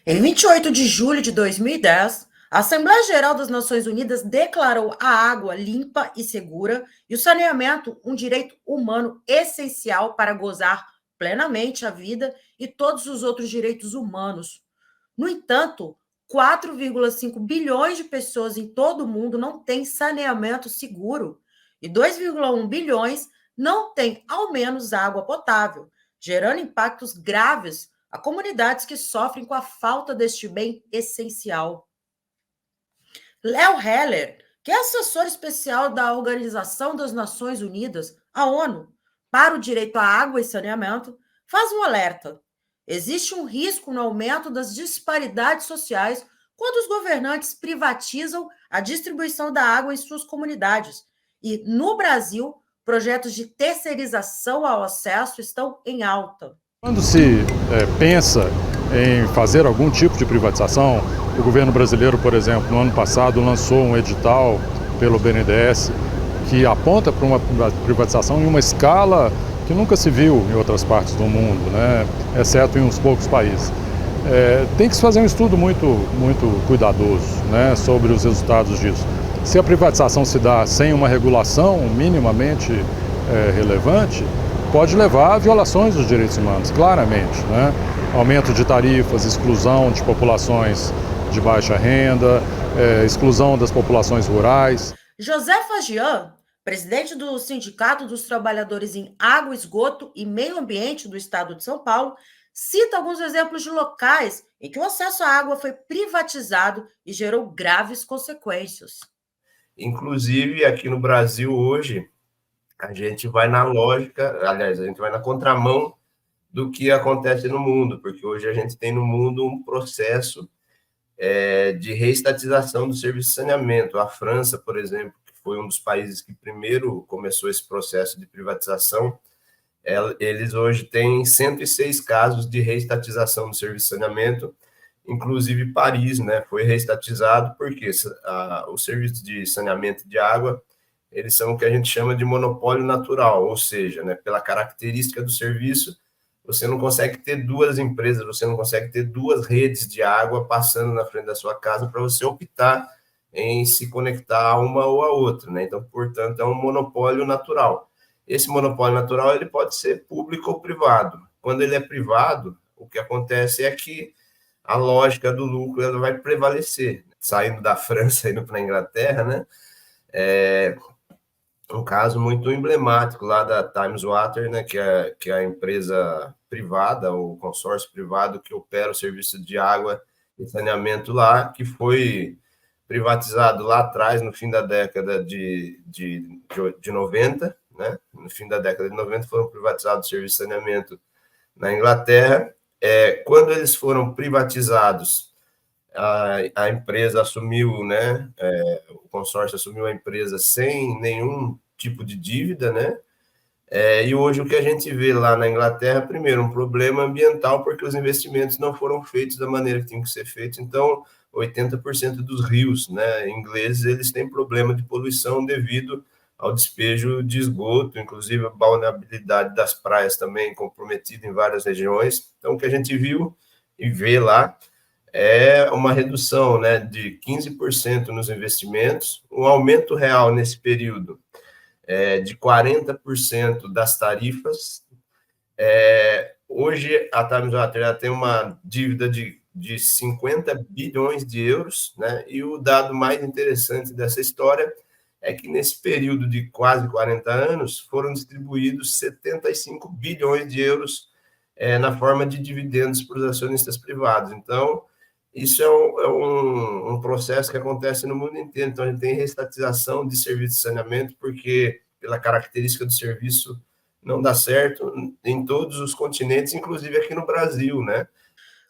Em 28 de julho de 2010, a Assembleia Geral das Nações Unidas declarou a água limpa e segura e o saneamento um direito humano essencial para gozar plenamente a vida e todos os outros direitos humanos. No entanto, 4,5 bilhões de pessoas em todo o mundo não têm saneamento seguro e 2,1 bilhões não têm, ao menos, água potável, gerando impactos graves a comunidades que sofrem com a falta deste bem essencial. Léo Heller, que é assessor especial da Organização das Nações Unidas, a ONU, para o direito à água e saneamento, faz um alerta. Existe um risco no aumento das disparidades sociais quando os governantes privatizam a distribuição da água em suas comunidades. E, no Brasil, projetos de terceirização ao acesso estão em alta. Quando se pensa em fazer algum tipo de privatização, o governo brasileiro, por exemplo, no ano passado lançou um edital pelo BNDES que aponta para uma privatização em uma escala que nunca se viu em outras partes do mundo, né? Exceto em uns poucos países. Tem que se fazer um estudo muito cuidadoso, né, sobre os resultados disso. Se a privatização se dá sem uma regulação minimamente relevante, pode levar a violações dos direitos humanos, claramente, né? Aumento de tarifas, exclusão de populações de baixa renda, exclusão das populações rurais. José Fagian, presidente do Sindicato dos Trabalhadores em Água, Esgoto e Meio Ambiente do Estado de São Paulo, cita alguns exemplos de locais em que o acesso à água foi privatizado e gerou graves consequências. Inclusive, aqui no Brasil hoje, a gente vai na lógica, aliás, a gente vai na contramão do que acontece no mundo, porque hoje a gente tem no mundo um processo de reestatização do serviço de saneamento. A França, por exemplo, que foi um dos países que primeiro começou esse processo de privatização, eles hoje têm 106 casos de reestatização do serviço de saneamento, inclusive Paris, né, foi reestatizado porque os serviços de saneamento de água, eles são o que a gente chama de monopólio natural, ou seja, né, pela característica do serviço, você não consegue ter duas empresas, você não consegue ter duas redes de água passando na frente da sua casa para você optar em se conectar a uma ou a outra, né? Então, portanto, é um monopólio natural. Esse monopólio natural ele pode ser público ou privado. Quando ele é privado, o que acontece é que a lógica do lucro ela vai prevalecer. Saindo da França, indo para a Inglaterra, né? Um caso muito emblemático lá da Thames Water, né, que é a empresa privada, o consórcio privado que opera o serviço de água e saneamento lá, que foi privatizado lá atrás, no fim da década de 90, né? No fim da década de 90 foram privatizados o serviço de saneamento na Inglaterra. Quando eles foram privatizados, a empresa assumiu, né? O consórcio assumiu a empresa sem nenhum tipo de dívida, né? E hoje o que a gente vê lá na Inglaterra, primeiro, um problema ambiental, porque os investimentos não foram feitos da maneira que tinham que ser feitos. Então, 80% dos rios, né, ingleses, eles têm problema de poluição devido ao despejo de esgoto, inclusive a balneabilidade das praias também comprometida em várias regiões. Então, o que a gente viu e vê lá é uma redução, né, de 15% nos investimentos, um aumento real nesse período de 40% das tarifas. Hoje, a Times Water tem uma dívida de 50 bilhões de euros, né? E o dado mais interessante dessa história é que nesse período de quase 40 anos foram distribuídos 75 bilhões de euros na forma de dividendos para os acionistas privados. Então, isso é um processo que acontece no mundo inteiro. Então, a gente tem reestatização de serviço de saneamento, porque, pela característica do serviço, não dá certo em todos os continentes, inclusive aqui no Brasil, né?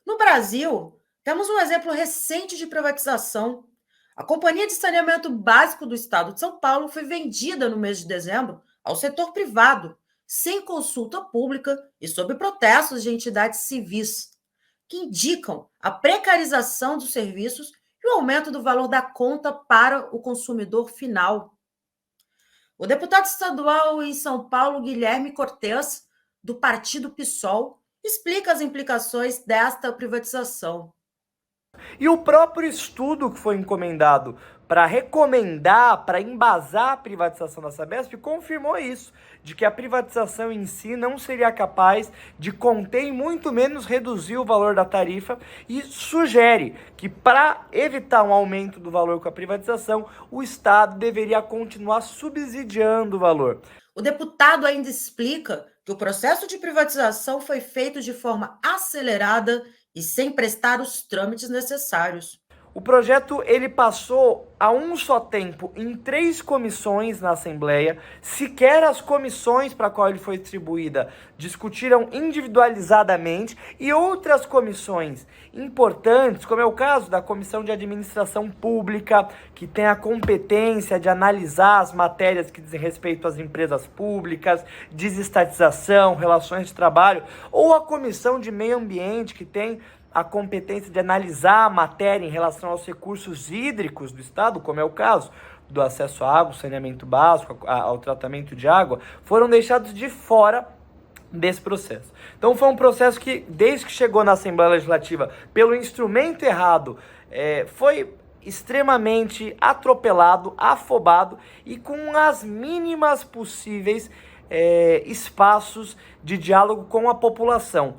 No Brasil, temos um exemplo recente de privatização. A Companhia de Saneamento Básico do Estado de São Paulo foi vendida no mês de dezembro ao setor privado, sem consulta pública e sob protestos de entidades civis, que indicam a precarização dos serviços e o aumento do valor da conta para o consumidor final. O deputado estadual em São Paulo, Guilherme Cortes, do partido PSOL, explica as implicações desta privatização. E o próprio estudo que foi encomendado para recomendar, para embasar a privatização da Sabesp, confirmou isso, de que a privatização em si não seria capaz de conter e muito menos reduzir o valor da tarifa, e sugere que, para evitar um aumento do valor com a privatização, o Estado deveria continuar subsidiando o valor. O deputado ainda explica que o processo de privatização foi feito de forma acelerada e sem prestar os trâmites necessários. O projeto ele passou a um só tempo em 3 comissões na Assembleia. Sequer as comissões para a qual ele foi distribuída discutiram individualizadamente, e outras comissões importantes, como é o caso da Comissão de Administração Pública, que tem a competência de analisar as matérias que dizem respeito às empresas públicas, desestatização, relações de trabalho, ou a Comissão de Meio Ambiente, que tem a competência de analisar a matéria em relação aos recursos hídricos do Estado, como é o caso do acesso à água, saneamento básico, ao tratamento de água, foram deixados de fora desse processo. Então foi um processo que, desde que chegou na Assembleia Legislativa pelo instrumento errado, foi extremamente atropelado, afobado e com as mínimas possíveis espaços de diálogo com a população.